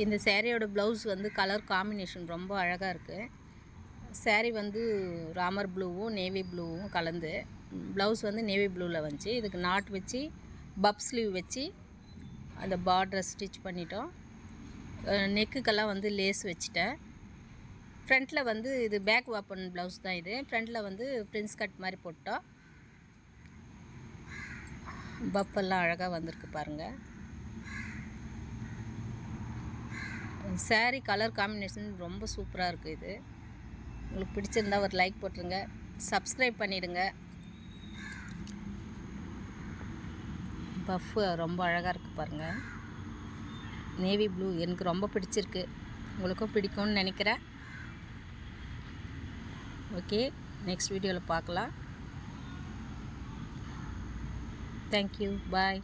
இந்த சேரீயோட ப்ளவுஸ் வந்து colour combination ரொம்ப அழகாக இருக்குது. சேரீ வந்து ராமர் ப்ளூவும் நேவி ப்ளூவும் கலந்து, ப்ளவுஸ் வந்து நேவி ப்ளூவில் வந்துச்சு. இதுக்கு நாட் வச்சு பப் ஸ்லீவ் வச்சு அந்த பார்டரை ஸ்டிச் பண்ணிட்டோம். நெக்குக்கெல்லாம் வந்து லேஸ் வச்சுட்டேன். ஃப்ரண்ட்டில் வந்து இது பேக் ஓப்பன் ப்ளவுஸ் தான். இது ஃப்ரண்ட்டில் வந்து பிரின்ஸ் கட் மாதிரி போட்டோம். பப்பெல்லாம் அழகாக வந்திருக்கு பாருங்கள். சேரீ கலர் காம்பினேஷன் ரொம்ப சூப்பராக இருக்குது. இது உங்களுக்கு பிடிச்சிருந்தா ஒரு லைக் போட்டுருங்க, சப்ஸ்கிரைப் பண்ணிவிடுங்க. பஃப்பு ரொம்ப அழகாக இருக்குது பாருங்கள். நேவி ப்ளூ எனக்கு ரொம்ப பிடிச்சிருக்கு, உங்களுக்கும் பிடிக்கும்னு நினைக்கிறேன். ஓகே, நெக்ஸ்ட் வீடியோவில் பார்க்கலாம். தேங்க்யூ, பாய்.